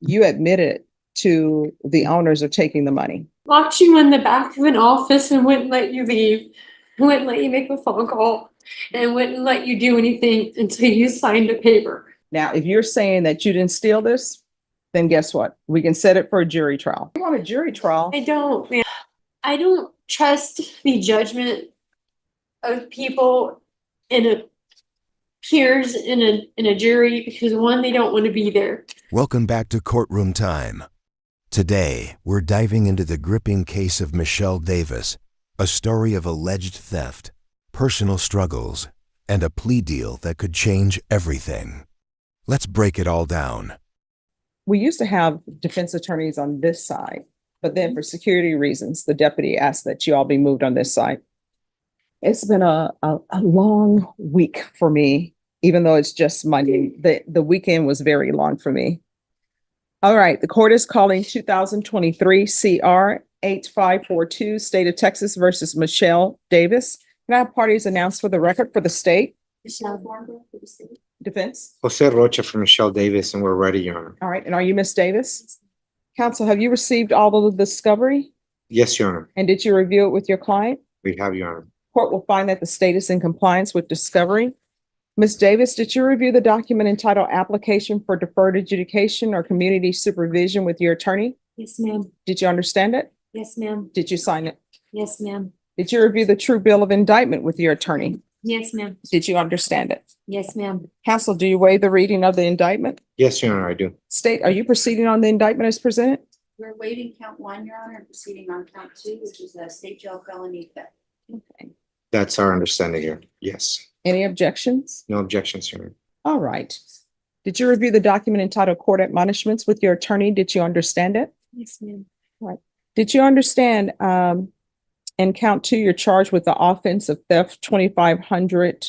you admitted to the owners of taking the money. Locked you in the back of an office and wouldn't let you leave, wouldn't let you make a phone call, and wouldn't let you do anything until you signed a paper. Now, if you're saying that you didn't steal this, then guess what? We can set it for a jury trial. You want a jury trial? I don't, man. I don't trust the judgment of people in a peers in a jury because one, they don't want to be there. Welcome back to Courtroom Time. Today, we're diving into the gripping case of Michelle Davis, a story of alleged theft, personal struggles, and a plea deal that could change everything. Let's break it all down. We used to have defense attorneys on this side, but then for security reasons, the deputy asked that you all be moved on this side. It's been a long week for me, even though it's just Monday. The weekend was very long for me. All right, the court is calling 2023 CR 8542, State of Texas versus Michelle Davis. Can I have parties announced for the record for the state? Michelle Barber for the city. Defense. Jose Rocha for Michelle Davis, and we're ready, Your Honor. All right, and are you Miss Davis? Counsel, have you received all of the discovery? Yes, Your Honor. And did you review it with your client? We have, Your Honor. Court will find that the state is in compliance with discovery. Ms. Davis, did you review the document entitled Application for Deferred Adjudication or Community Supervision with your attorney? Yes, ma'am. Did you understand it? Yes, ma'am. Did you sign it? Yes, ma'am. Did you review the true bill of indictment with your attorney? Yes, ma'am. Did you understand it? Yes, ma'am. Counsel, do you waive the reading of the indictment? Yes, Your Honor, I do. State, are you proceeding on the indictment as presented? We're waiving count one, Your Honor, and proceeding on count two, which is a state jail felony theft. Okay. That's our understanding here. Yes. Any objections? No objections, Your Honor. All right. Did you review the document entitled Court Admonishments with your attorney? Did you understand it? Yes, ma'am. Did you understand, in count two, you're charged with the offense of theft, 2,500,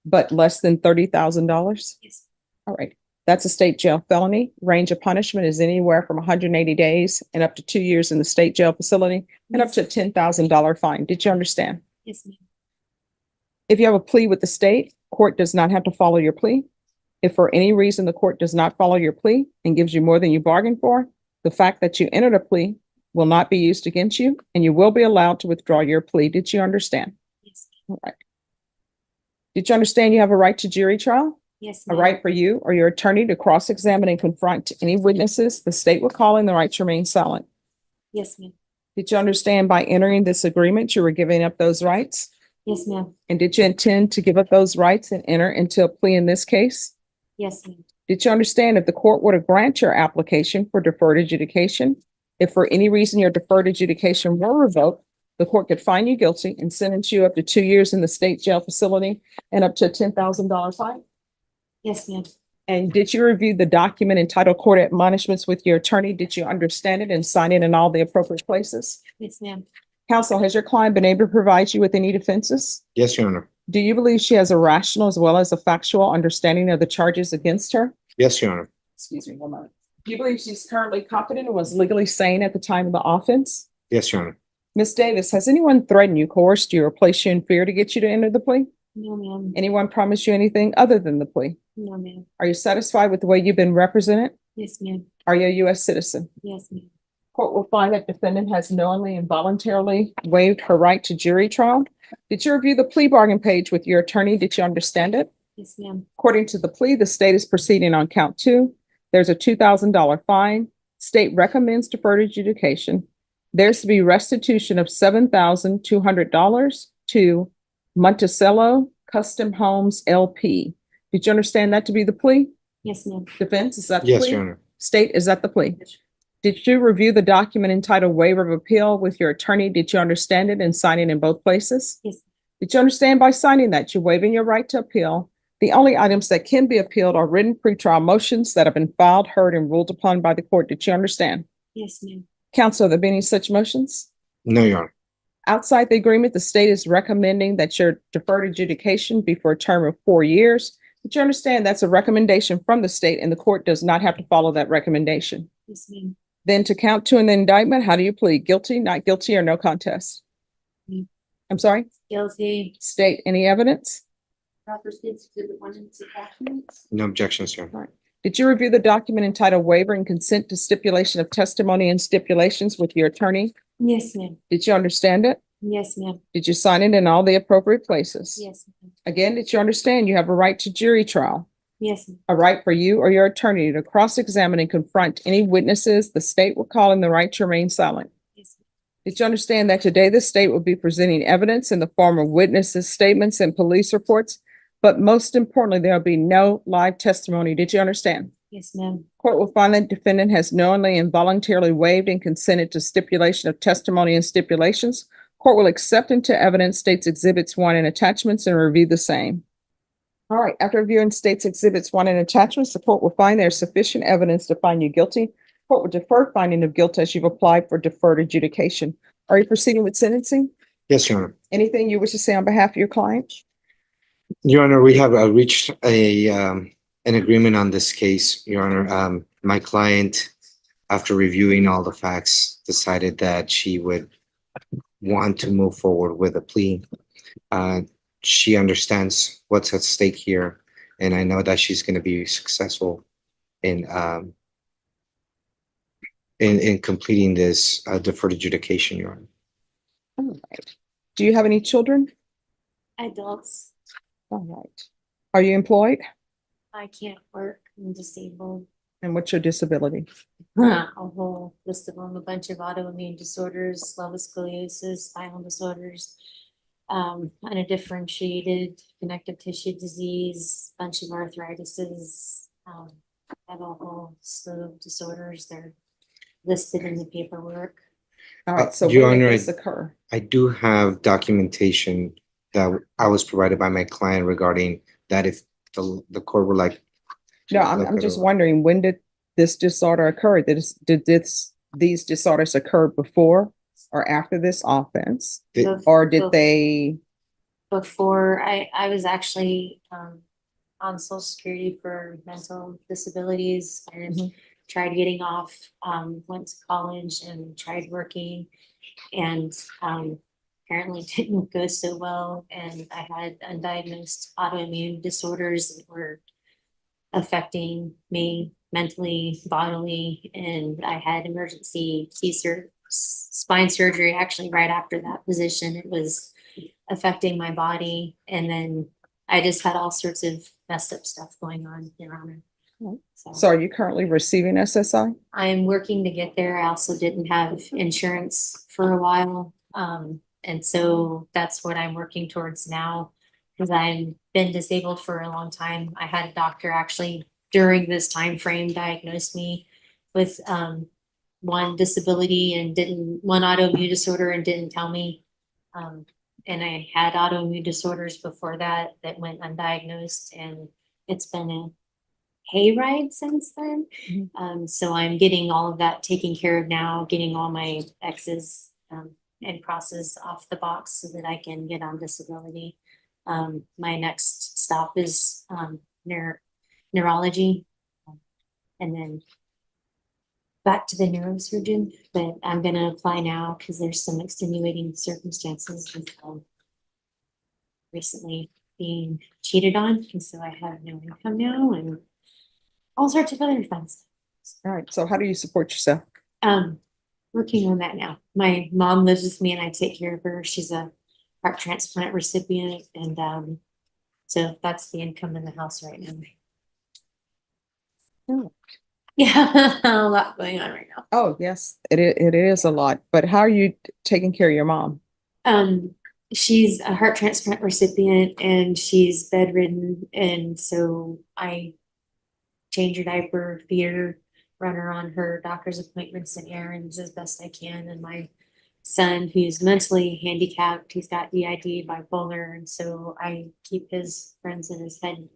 but less than $30,000? Yes. All right. That's a state jail felony. Range of punishment is anywhere from 180 days and up to 2 years in the state jail facility and up to a $10,000 fine. Did you understand? Yes, ma'am. If you have a plea with the state, court does not have to follow your plea. If for any reason the court does not follow your plea and gives you more than you bargained for, the fact that you entered a plea will not be used against you, and you will be allowed to withdraw your plea. Did you understand? Yes. All right. Did you understand you have a right to jury trial? Yes, A ma'am. right for you or your attorney to cross-examine and confront any witnesses the state will call, and the right to remain silent? Yes, ma'am. Did you understand by entering this agreement, you were giving up those rights? Yes, ma'am. And did you intend to give up those rights and enter into a plea in this case? Yes, ma'am. Did you understand if the court were to grant your application for deferred adjudication, if for any reason your deferred adjudication were revoked, the court could find you guilty and sentence you up to 2 years in the state jail facility and up to a $10,000 fine? Yes, ma'am. And did you review the document entitled Court Admonishments with your attorney? Did you understand it and sign it in all the appropriate places? Yes, ma'am. Counsel, has your client been able to provide you with any defenses? Yes, Your Honor. Do you believe she has a rational as well as a factual understanding of the charges against her? Yes, Your Honor. Excuse me, one moment. Do you believe she's currently competent and was legally sane at the time of the offense? Yes, Your Honor. Ms. Davis, has anyone threatened you, coerced you, or placed you in fear to get you to enter the plea? No, ma'am. Anyone promised you anything other than the plea? No, ma'am. Are you satisfied with the way you've been represented? Yes, ma'am. Are you a U.S. citizen? Yes, ma'am. Court will find that defendant has knowingly and voluntarily waived her right to jury trial. Did you review the plea bargain page with your attorney? Did you understand it? Yes, ma'am. According to the plea, the state is proceeding on count two. There's a $2,000 fine. State recommends deferred adjudication. There's to be restitution of $7,200 to Monticello Custom Homes LP. Did you understand that to be the plea? Yes, ma'am. Defense, is that the Yes, plea? Your Honor. State, is that the plea? Did you review the document entitled Waiver of Appeal with your attorney? Did you understand it and sign it in both places? Yes. Did you understand by signing that you're waiving your right to appeal? The only items that can be appealed are written pretrial motions that have been filed, heard, and ruled upon by the court. Did you understand? Yes, ma'am. Counsel, have there been any such motions? No, Your Honor. Outside the agreement, the state is recommending that your deferred adjudication be for a term of 4 years. Did you understand that's a recommendation from the state and the court does not have to follow that recommendation? Yes, ma'am. Then to count two in the indictment, how do you plead? Guilty, not guilty, or no contest? Mm. I'm sorry? Guilty. State, any evidence? Proper states exhibit one and its attachments. No objections, Your Honor. All right. Did you review the document entitled Waiver and Consent to Stipulation of Testimony and Stipulations with your attorney? Yes, ma'am. Did you understand it? Yes, ma'am. Did you sign it in all the appropriate places? Yes, ma'am. Again, did you understand you have a right to jury trial? Yes, ma'am. A right for you or your attorney to cross-examine and confront any witnesses the state will call in the right to remain silent? Yes, ma'am. Did you understand that today the state will be presenting evidence in the form of witnesses' statements and police reports? But most importantly, there will be no live testimony. Did you understand? Yes, ma'am. Court will find that defendant has knowingly and voluntarily waived and consented to stipulation of testimony and stipulations. Court will accept into evidence states exhibits 1 and attachments and review the same. All right, after reviewing states exhibits 1 and attachments, the court will find there is sufficient evidence to find you guilty. Court will defer finding of guilt as you've applied for deferred adjudication. Are you proceeding with sentencing? Yes, Your Honor. Anything you wish to say on behalf of your client? Your Honor, we have reached an agreement on this case, Your Honor. My client, after reviewing all the facts, decided that she would want to move forward with a plea. She understands what's at stake here, and I know that she's going to be successful in completing this deferred adjudication, Your Honor. All right. Do you have any children? Adults, All right. Are you employed? I can't work. I'm disabled. And what's your disability? A whole list of them, a bunch of autoimmune disorders, lower scoliosis, spinal disorders, undifferentiated connective tissue disease, bunch of arthritises, I have a whole slew of disorders. They're listed in the paperwork. All right, so Your when did Honor, this occur? I do have documentation that I was provided by my client regarding that if the court would like. No, I'm just wondering, when did this disorder occur? Did these disorders occur before or after this offense? The- Or did they, Before I was actually on Social Security for mental disabilities and Mhm. tried getting off, went to college and tried working and apparently didn't go so well. And I had undiagnosed autoimmune disorders that were affecting me mentally, bodily, and I had emergency spine surgery actually right after that position. It was affecting my body, and then I just had all sorts of messed up stuff going on, Your Honor. so are you currently receiving SSI? I'm working to get there. I also didn't have insurance for a while. And so that's what I'm working towards now. Because I've been disabled for a long time. I had a doctor actually during this time frame diagnose me with one disability and one autoimmune disorder and didn't tell me. And I had autoimmune disorders before that went undiagnosed, and it's been a hayride since then. So I'm getting all of that taken care of now, getting all my X's and crosses off the box so that I can get on disability. My next stop is neurology, and then back to the neurosurgeon. But I'm gonna apply now because there's some extenuating circumstances with recently being cheated on, and so I have no income now and all sorts of other fun stuff. All right, so how do you support yourself? Working on that now. My mom lives with me and I take care of her. She's a heart transplant recipient, and so that's the income in the house right now. Oh. Yeah, a lot going on right now. Oh, yes, it is a lot, but how are you taking care of your mom? She's a heart transplant recipient and she's bedridden, and so I change her diaper, feed her, run her on her doctor's appointments and errands as best I can. And my son, who's mentally handicapped, he's got DID, bipolar, and so I keep his friends in his head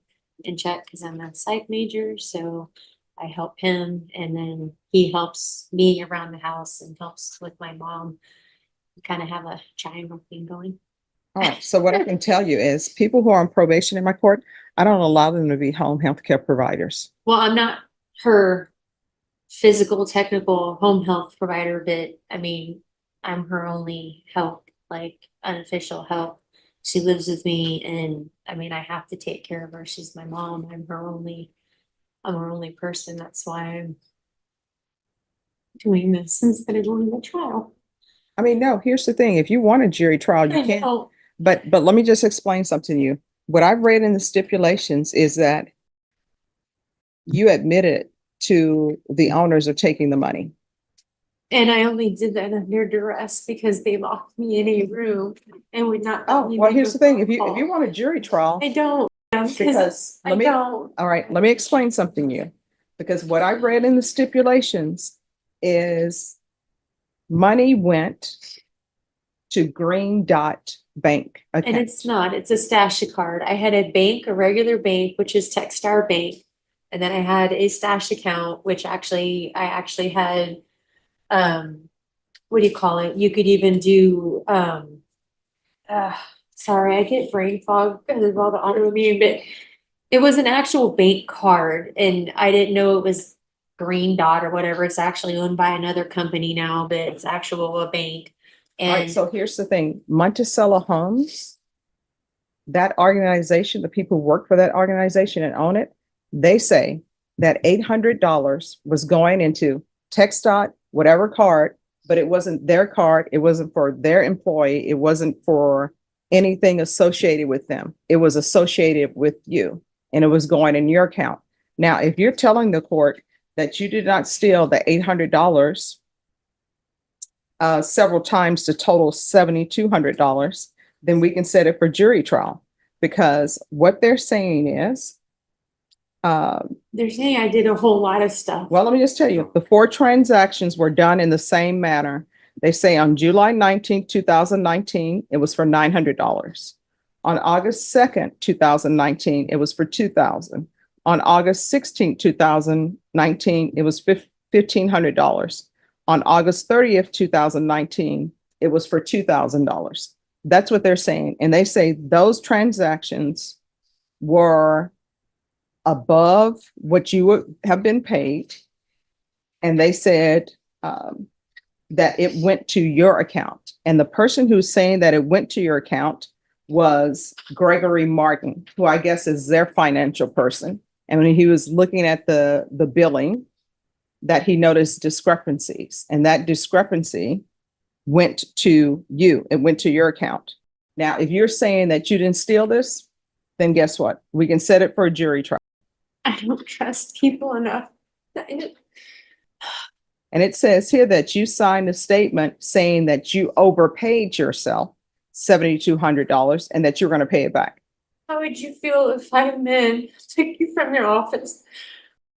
in check because I'm a psych major. So I help him, and then he helps me around the house and helps with my mom. We kind of have a triangle thing going. All right, so what I can tell you is people who are on probation in my court, I don't allow them to be home health care providers. Well, I'm not her physical, technical home health provider, but I mean, I'm her only help, like unofficial help. She lives with me, and I mean, I have to take care of her. She's my mom. I'm her only I'm a only person. That's why I'm doing this instead of going to trial. I mean, no, here's the thing. If you want a jury trial, you I can. know. But let me just explain something to you. What I've read in the stipulations is that you admitted to the owners of taking the money. And I only did that under duress because they locked me in a room and would not. let Oh, me well, make here's a the thing. phone If you call. want a jury trial, I don't, because I let me, all don't. right, let me explain something to you. Because what I read in the stipulations is money went to Green Dot Bank And account. it's not, it's a Stasha card. I had a bank, a regular bank, which is Techstar Bank. And then I had a stash account, which I actually had, what do you call it? You could even do, uh, sorry, I get brain fog because of all the autoimmune, but it was an actual bank card and I didn't know it was Green Dot or whatever. It's actually owned by another company now, but it's actual a bank. All right, And so here's the thing. Monticello Homes, that organization, the people who work for that organization and own it, they say that $800 was going into TxDOT, whatever card, but it wasn't their card. It wasn't for their employee. It wasn't for anything associated with them. It was associated with you and it was going in your account. Now, if you're telling the court that you did not steal the $800 several times to total $7,200, then we can set it for jury trial. Because what they're saying is, they're saying I did a whole lot of stuff. well, let me just tell you, the 4 transactions were done in the same manner. They say on July 19th, 2019, it was for $900. On August 2nd, 2019, it was for $2,000. On August 16th, 2019, it was $1,500. On August 30th, 2019, it was for $2,000. That's what they're saying. And they say those transactions were above what you would have been paid. And they said that it went to your account. And the person who's saying that it went to your account was Gregory Martin, who I guess is their financial person. And when he was looking at the billing, that he noticed discrepancies, and that discrepancy went to you. It went to your account. Now, if you're saying that you didn't steal this, then guess what? We can set it for a jury trial. I don't trust people enough. And it says here that you signed a statement saying that you overpaid yourself $7,200 and that you're going to pay it back. How would you feel if 5 men took you from your office,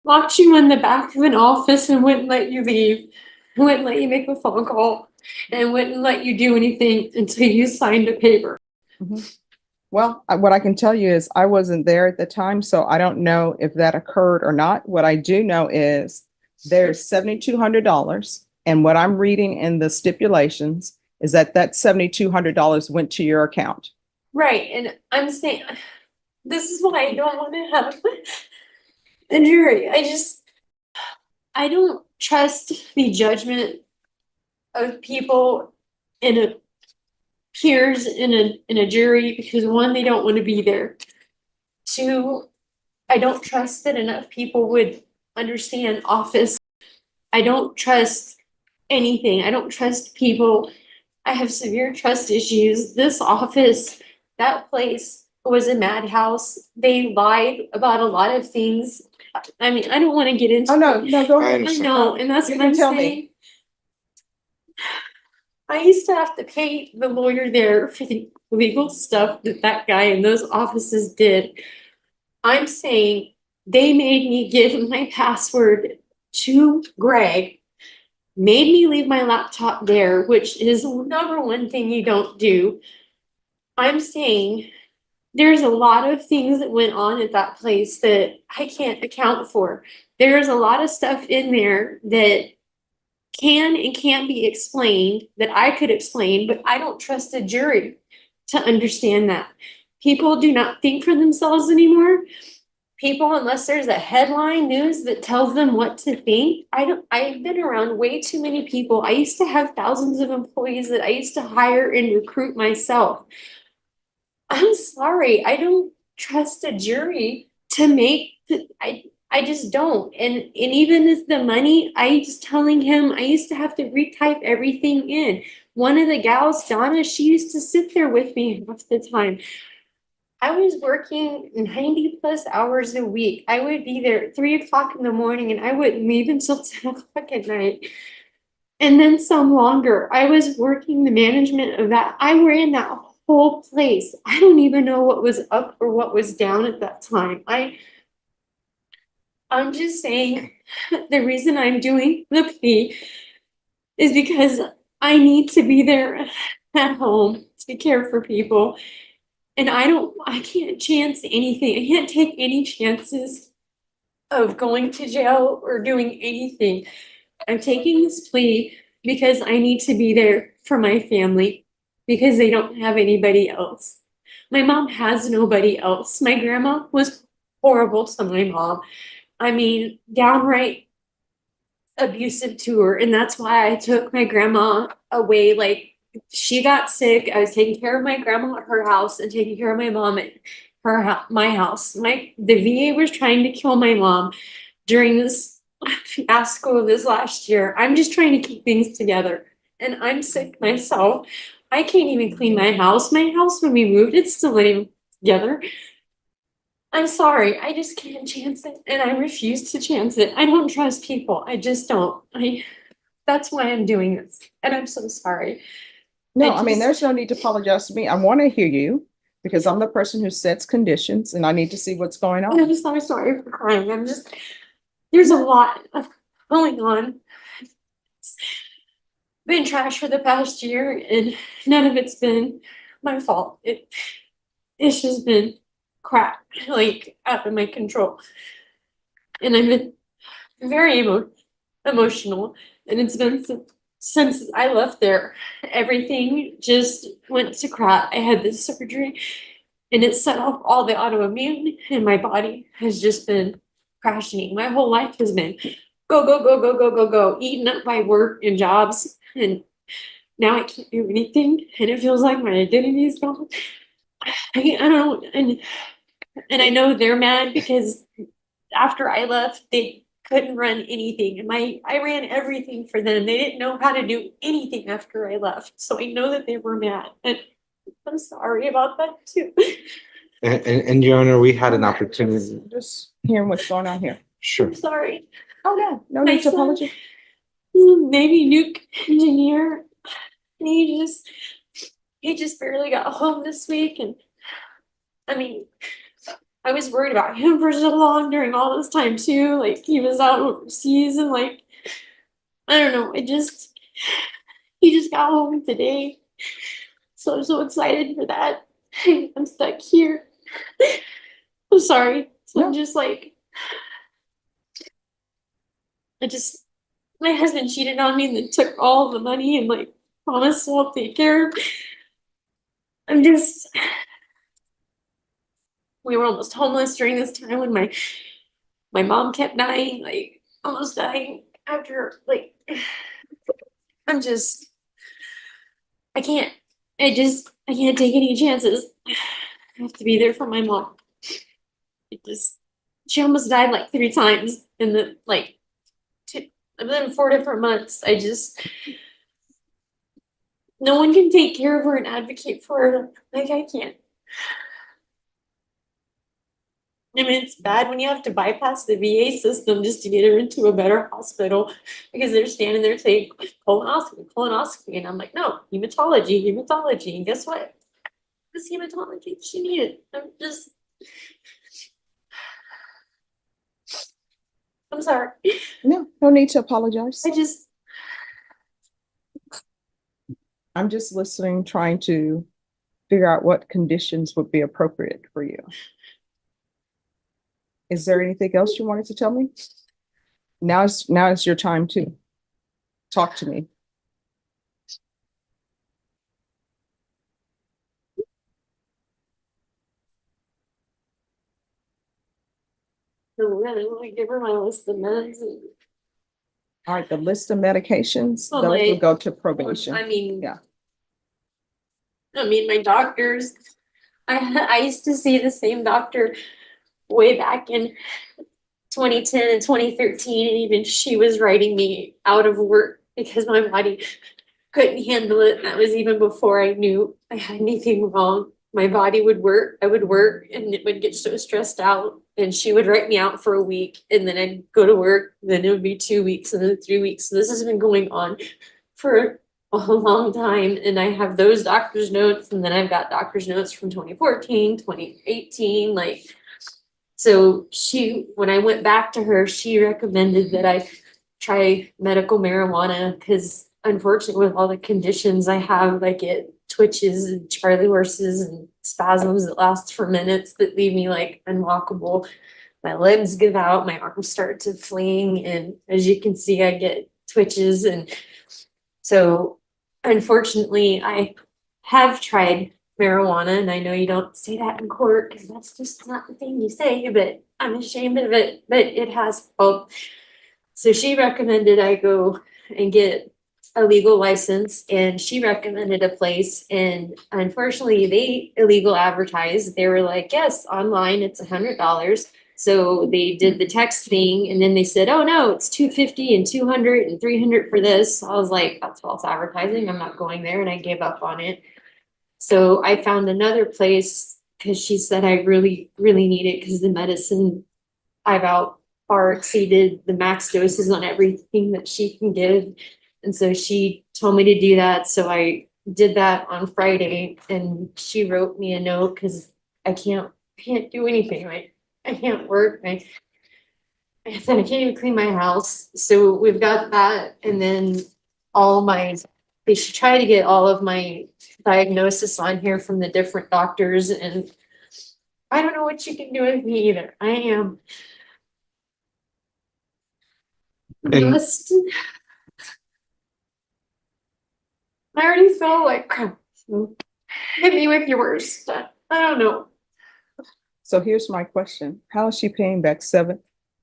locked you in the back of an office and wouldn't let you leave, wouldn't let you make a phone call, and wouldn't let you do anything until you signed a paper? Well, what I can tell you is I wasn't there at the time, so I don't know if that occurred or not. What I do know is there's $7,200, and what I'm reading in the stipulations is that $7,200 went to your account. Right, and I'm saying, this is why I don't want to have a jury. I don't trust the judgment of people in a peers in a jury because 1, they don't want to be there. 2, I don't trust that enough people would understand office. I don't trust anything. I don't trust people. I have severe trust issues. This office, that place was a madhouse. They lied about a lot of things. I mean, I don't want to get into. Oh, no, go ahead. I know, and that's You what can I'm tell me. saying. I used to have to pay the lawyer there for the legal stuff that guy in those offices did. I'm saying they made me give my password to Greg, made me leave my laptop there, which is the number one thing you don't do. I'm saying there's a lot of things that went on at that place that I can't account for. There's a lot of stuff in there that can and can't be explained that I could explain, but I don't trust a jury to understand that. People do not think for themselves anymore. People, unless there's a headline news that tells them what to think. I've been around way too many people. I used to have thousands of employees that I used to hire and recruit myself. I'm sorry, I don't trust a jury to make I I just don't. And even as the money, I was telling him I used to have to retype everything in. One of the gals, Donna, she used to sit there with me half the time. I was working 90+ hours a week. I would be there at 3 o'clock in the morning and I wouldn't leave until 10 o'clock at night. And then some longer. I was working the management of that. I ran that whole place. I don't even know what was up or what was down at that time. I'm just saying the reason I'm doing the plea is because I need to be there at home to care for people. And I can't chance anything. I can't take any chances of going to jail or doing anything. I'm taking this plea because I need to be there for my family because they don't have anybody else. My mom has nobody else. My grandma was horrible to my mom. I mean, downright abusive to her. And that's why I took my grandma away. Like, she got sick. I was taking care of my grandma at her house and taking care of my mom at my house. The VA was trying to kill my mom during this fiasco of this last year. I'm just trying to keep things together. And I'm sick myself. I can't even clean my house. My house, when we moved, it's still not even together. I'm sorry, I just can't chance it, and I refuse to chance it. I don't trust people. I just don't. That's why I'm doing this, and I'm so sorry. No, I I mean, just- there's no need to apologize to me. I want to hear you because I'm the person who sets conditions and I need to see what's going on. I'm so sorry for crying. There's a lot going on. It's been trash for the past year, and none of it's been my fault. It's just been crap, like out of my control. And I've been very emotional, and it's been since I left there. Everything just went to crap. I had this surgery, and it set off all the autoimmune, and my body has just been crashing. My whole life has been go, go, go, go, go, go, go, eaten up by work and jobs, and now I can't do anything, and it feels like my identity is gone. I don't know, and I know they're mad because after I left, they couldn't run anything. And I ran everything for them. They didn't know how to do anything after I left. So I know that they were mad. And I'm sorry about that too. And Your Honor, we had an opportunity. Just hearing what's going on here. Sure. I'm sorry. Oh, yeah, no My need to son- apologize. He's a Navy nuke engineer. And he just barely got home this week. And I mean, I was worried about him for so long during all this time too. Like, he was out overseas and like, I don't know, he just got home today. So I'm so excited for that. I'm stuck here. I'm sorry. So I'm No. just like, my husband cheated on me and then took all the money and like promised to help take care of. I'm just, we were almost homeless during this time when my mom kept dying, like almost dying after like, I'm just, I can't, I can't take any chances. I have to be there for my mom. She almost died like 3 times in the like I've been in 4 different months. No one can take care of her and advocate for her like I can. I mean, it's bad when you have to bypass the VA system just to get her into a better hospital because they're standing there saying colonoscopy, colonoscopy. And I'm like, no, hematology, hematology. And guess what? This hematology she needed. I'm sorry. No, no need to apologize. I'm just listening, trying to figure out what conditions would be appropriate for you. Is there anything else you wanted to tell me? Now is your time to talk to me. I'm gonna give her my list of meds. All right, the list of medications, Oh, those will my- go to probation. I mean, Yeah. my doctors, I used to see the same doctor way back in 2010 and 2013, and even she was writing me out of work because my body couldn't handle it. That was even before I knew I had anything wrong. My body would work, I would work, and it would get so stressed out. And she would write me out for a week, and then I'd go to work, then it would be 2 weeks, and then 3 weeks. So this has been going on for a long time. And I have those doctor's notes, and then I've got doctor's notes from 2014, 2018, like. So when I went back to her, she recommended that I try medical marijuana, because unfortunately with all the conditions I have, I get twitches and Charlie horses and spasms that last for minutes that leave me like unwalkable. My legs give out, my arms start to fling, and as you can see, I get twitches. And so unfortunately, I have tried marijuana, and I know you don't say that in court because that's just not the thing you say, but I'm ashamed of it, but it has helped. So she recommended I go and get a legal license, and she recommended a place, and unfortunately they illegal advertised. They were like, yes, online it's $100. So they did the text thing, and then they said, oh no, it's 250 and 200 and 300 for this. I was like, that's false advertising, I'm not going there, and I gave up on it. So I found another place because she said I really, really need it because the medicine I've out far exceeded the max doses on everything that she can give. And so she told me to do that. So I did that on Friday, and she wrote me a note because I can't do anything. I can't work. I said I can't even clean my house. So we've got that. And then they should try to get all of my diagnosis on here from the different doctors. And I don't know what you can do with me either. I am just, I already feel like crap. So hit me with your worst. I don't know. So here's my question. How is she paying back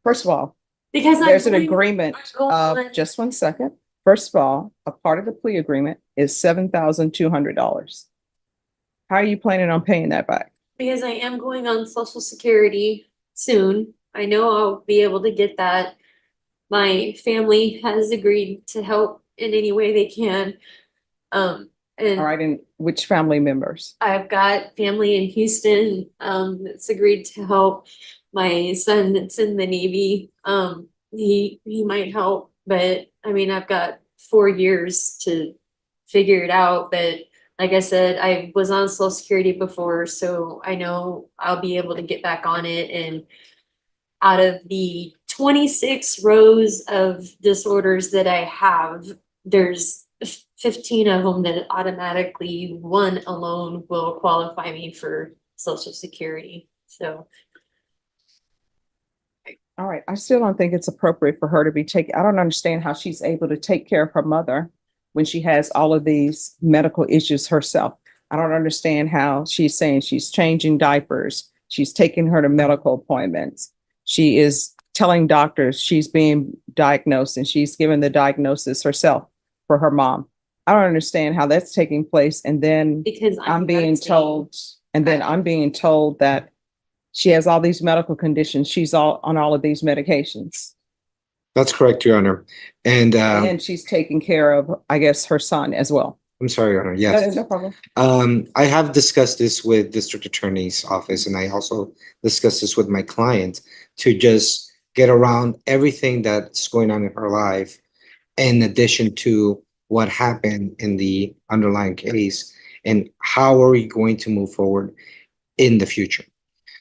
First of all, Because there's an I'm agreement going of, on- just one second. First of all, a part of the plea agreement is $7,200. How are you planning on paying that back? because I am going on Social Security soon. I know I'll be able to get that. My family has agreed to help in any way they can. All And right, and which family members? I've got family in Houston, that's agreed to help. My son that's in the Navy, he might help, but I mean, I've got 4 years to figure it out. But like I said, I was on Social Security before, so I know I'll be able to get back on it. And out of the 26 rows of disorders that I have, there's 15 of them that automatically, one alone will qualify me for Social Security. So All right, I still don't think it's appropriate for her to be taking, I don't understand how she's able to take care of her mother when she has all of these medical issues herself. I don't understand how she's saying she's changing diapers, she's taking her to medical appointments. She is telling doctors she's being diagnosed, and she's given the diagnosis herself for her mom. I don't understand how that's taking place. And then because I'm being told that she has all these medical conditions. She's on all of these medications. That's correct, Your Honor. And And she's taking care of, I guess, her son as well. I'm sorry, Your Honor. No, Yes. no problem. I have discussed this with District Attorney's Office, and I also discussed this with my client to just get around everything that's going on in her life, in addition to what happened in the underlying case, and how are we going to move forward in the future.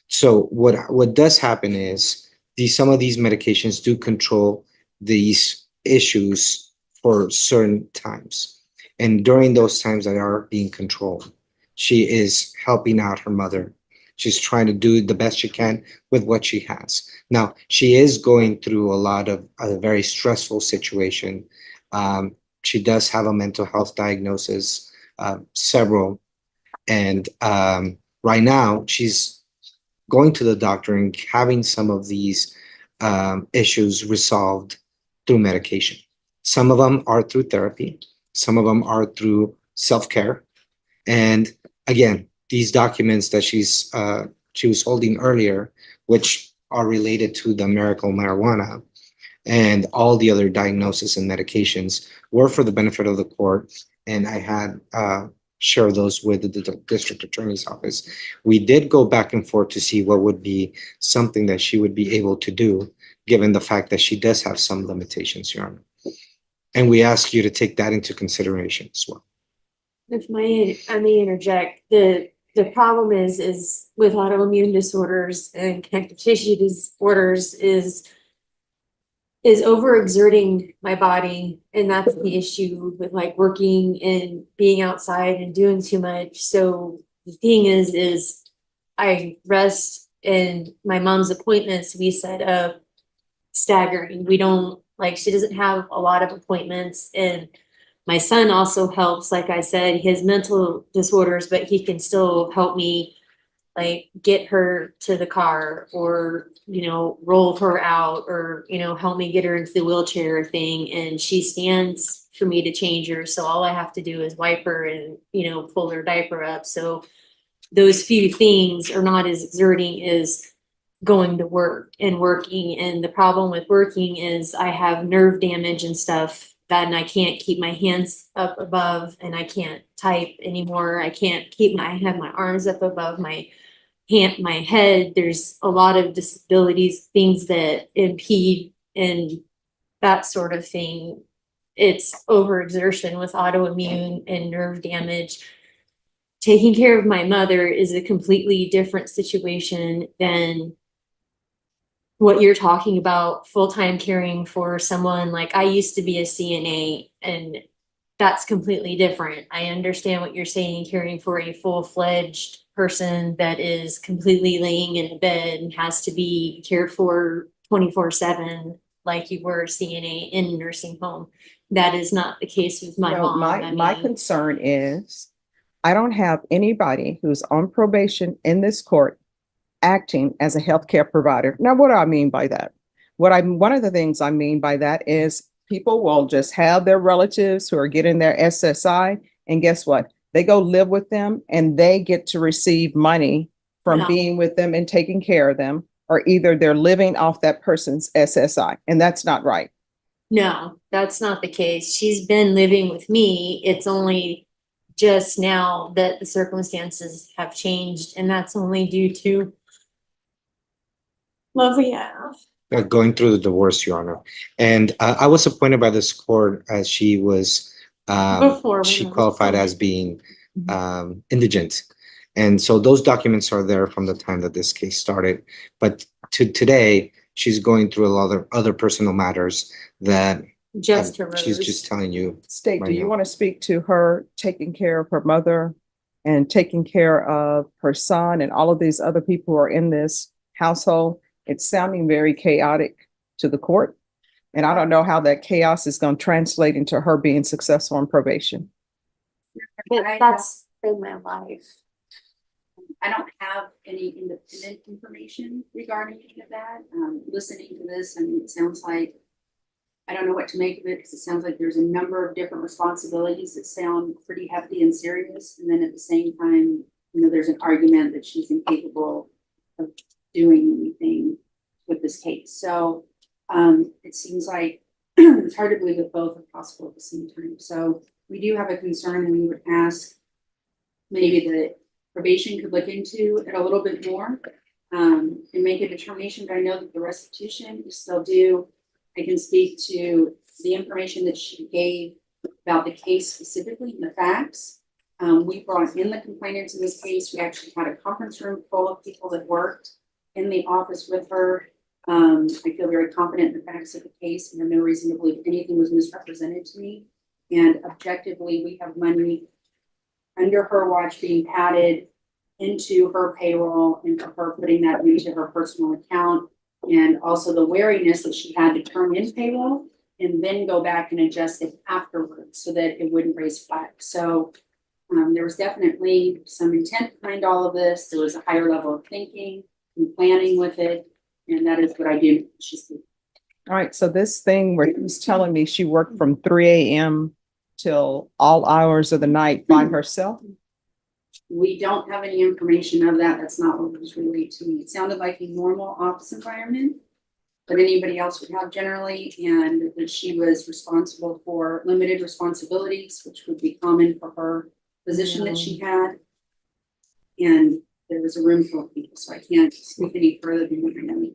So what does happen is some of these medications do control these issues for certain times. And during those times that are being controlled, she is helping out her mother. She's trying to do the best she can with what she has. Now, she is going through a very stressful situation. She does have a mental health diagnosis, several. And right now, she's going to the doctor and having some of these issues resolved through medication. Some of them are through therapy. Some of them are through self-care. And again, these documents that she was holding earlier, which are related to the miracle marijuana. And all the other diagnoses and medications were for the benefit of the court. And I had shared those with the district attorney's office. We did go back and forth to see what would be something that she would be able to do, given the fact that she does have some limitations, Your Honor. And we ask you to take that into consideration as well. If I may interject, the problem is with autoimmune disorders and connective tissue disorders is overexerting my body. And that's the issue with like working and being outside and doing too much. So the thing is I rest, and my mom's appointments, we set up staggering. We don't, like, she doesn't have a lot of appointments, and my son also helps, like I said, he has mental disorders, but he can still help me like get her to the car, or, you know, roll her out, or, you know, help me get her into the wheelchair thing. And she stands for me to change her. So all I have to do is wipe her and, you know, pull her diaper up. So those few things are not as exerting as going to work and working. And the problem with working is I have nerve damage and stuff that, and I can't keep my hands up above, and I can't type anymore. I can't keep I have my arms up above my head. There's a lot of disabilities, things that impede and that sort of thing. It's overexertion with autoimmune and nerve damage. Taking care of my mother is a completely different situation than what you're talking about, full-time caring for someone. Like, I used to be a CNA, and that's completely different. I understand what you're saying, caring for a full-fledged person that is completely laying in a bed and has to be cared for 24/7, like you were a CNA in a nursing home. That is not the case with my No, mom. my concern is I don't have anybody who's on probation in this court acting as a healthcare provider. Now, what do I mean by that? One of the things I mean by that is people will just have their relatives who are getting their SSI, and guess what? They go live with them and they get to receive money from No. being with them and taking care of them, or either they're living off that person's SSI, and that's not right. No, that's not the case. She's been living with me. It's only just now that the circumstances have changed, and that's only due to Going through the divorce, Your Honor. And I was appointed by this court as she was, Before she when I was qualified pregnant. as being indigent. And so those documents are there from the time that this case started. But to today, she's going through a lot of other personal matters that Just her she's rose. just telling you. State, do Right you now. want to speak to her taking care of her mother and taking care of her son and all of these other people who are in this household? It's sounding very chaotic to the court. And I don't know how that chaos is going to translate into her being successful in probation. But that's been my life. I don't have any independent information regarding any of that. Listening to this, I mean, it sounds like, I don't know what to make of it, because it sounds like there's a number of different responsibilities that sound pretty hefty and serious. And then at the same time, you know, there's an argument that she's incapable of doing anything with this case. So it seems like it's hard to believe that both are possible at the same time. So we do have a concern, and we would ask maybe the probation could look into it a little bit more and make a determination. But I know that the restitution is still due. I can speak to the information that she gave about the case specifically and the facts. We brought in the complainants in this case. We actually had a conference room full of people that worked in the office with her. I feel very confident in the facts of the case, and have no reason to believe anything was misrepresented to me. And objectively, we have money under her watch being padded into her payroll, and for her putting that into her personal account. And also the wariness that she had to turn in payroll and then go back and adjust it afterwards so that it wouldn't raise flags. So there was definitely some intent behind all of this. There was a higher level of thinking and planning with it. And that is what I do. All right, so this thing where he's telling me she worked from 3 a.m. till all hours of the night by herself? We don't have any information of that. That's not what was relayed to me. It sounded like a normal office environment that anybody else would have generally, and that she was responsible for limited responsibilities, which would be common for her position that she had. And there was a room full of people, so I can't speak any further than what I know.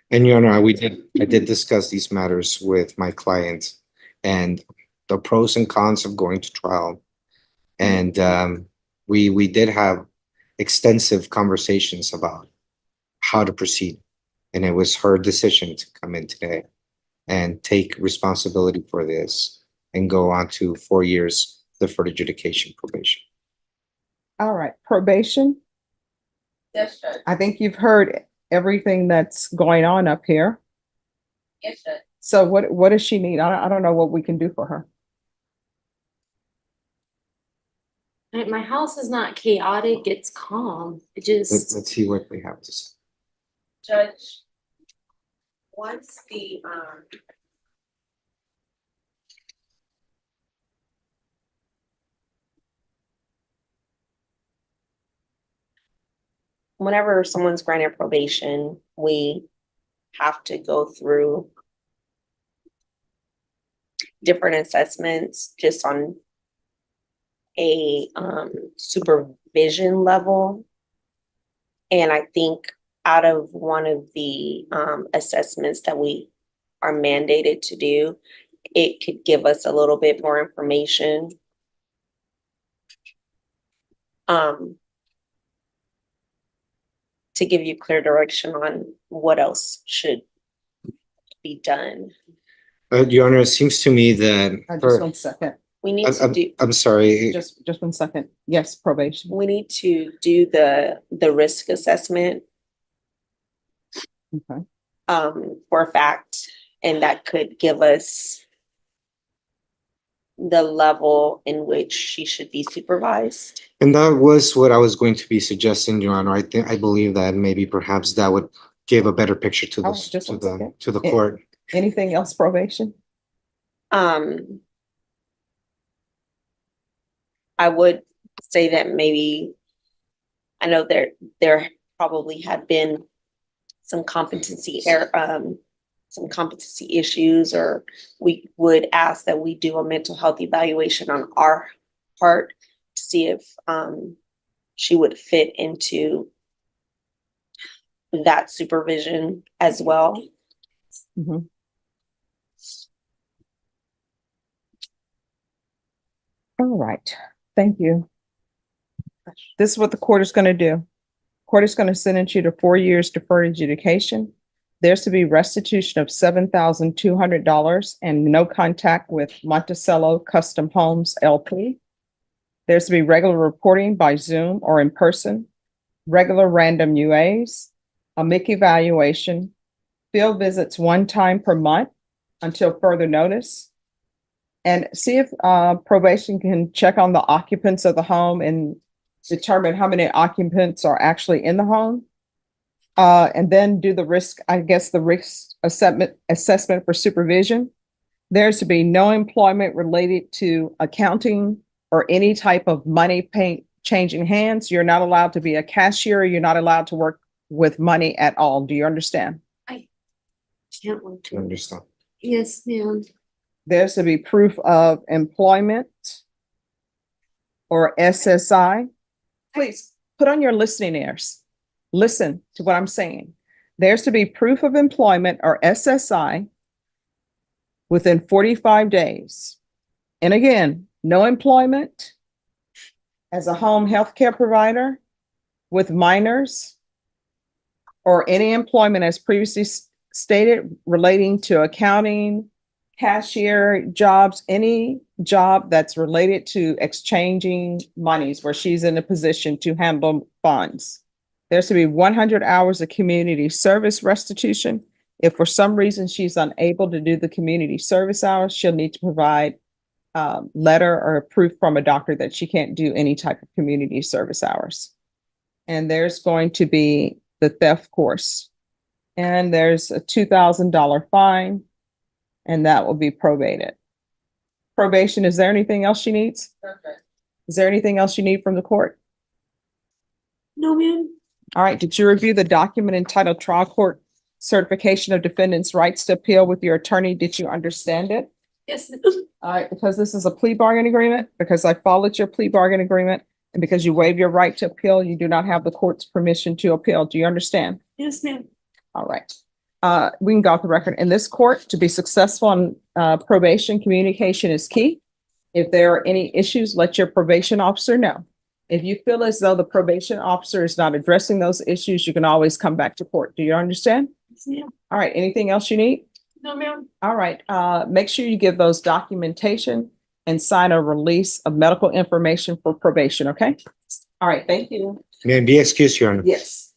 And Your Honor, I did discuss these matters with my client and the pros and cons of going to trial. And we did have extensive conversations about how to proceed. And it was her decision to come in today and take responsibility for this and go on to 4 years deferred adjudication probation. All right, probation. Yes, Judge. I think you've heard everything that's going on up here. Yes, Judge. So what does she need? I don't know what we can do for her. My house is not chaotic, it's calm. It just, Let's see what we have to say. Judge, once the, whenever someone's granted probation, we have to go through different assessments just on a supervision level. And I think out of one of the assessments that we are mandated to do, it could give us a little bit more information. To give you clear direction on what else should be done. Your Honor, it seems to me that Just 1 second. We need to do, I'm sorry. Just 1 second. Yes, probation. we need to do the risk assessment Okay. for a fact, and that could give us the level in which she should be supervised. And that was what I was going to be suggesting, Your Honor. I believe that maybe perhaps that would give a better picture to Oh, the just 1 second. to the court. Anything else probation? I would say that maybe, I know there probably had been some competency issues, or we would ask that we do a mental health evaluation on our part to see if she would fit into that supervision as well. Mhm. All right, thank you. This is what the court is going to do. Court is going to sentence you to 4 years deferred adjudication. There's to be restitution of $7,200 and no contact with Monticello Custom Homes LP. There's to be regular reporting by Zoom or in person, regular random UAs, a MIC evaluation, field visits 1 time per month until further notice. And see if probation can check on the occupants of the home and determine how many occupants are actually in the home. And then do the risk assessment for supervision. There's to be no employment related to accounting or any type of money changing hands. You're not allowed to be a cashier. You're not allowed to work with money at all. Do you understand? can't wait I to. understand. Yes, ma'am. There's to be proof of employment or SSI. Please put on your listening ears. Listen to what I'm saying. There's to be proof of employment or SSI within 45 days. And again, no employment as a home health care provider with minors or any employment as previously stated relating to accounting, cashier jobs, any job that's related to exchanging monies where she's in a position to handle funds. There's to be 100 hours of community service restitution. If for some reason she's unable to do the community service hours, she'll need to provide a letter or proof from a doctor that she can't do any type of community service hours. And there's going to be the theft course. And there's a $2,000 fine, and that will be probated. Probation, is there anything else she needs? okay. Is there anything else you need from the court? No, ma'am. All right, did you review the document entitled Trial Court Certification of Defendant's Rights to Appeal with your attorney? Did you understand it? Yes, ma'am. All right, because this is a plea bargain agreement, because I followed your plea bargain agreement, and because you waive your right to appeal, you do not have the court's permission to appeal. Do you understand? Yes, ma'am. All right. We can go off the record. In this court, to be successful on probation, communication is key. If there are any issues, let your probation officer know. If you feel as though the probation officer is not addressing those issues, you can always come back to court. Do you understand? Yes, ma'am. All right, anything else you need? No, ma'am. All right, make sure you give those documentation and sign a release of medical information for probation, okay? All right, thank you. May I be excused, Your Honor? Yes.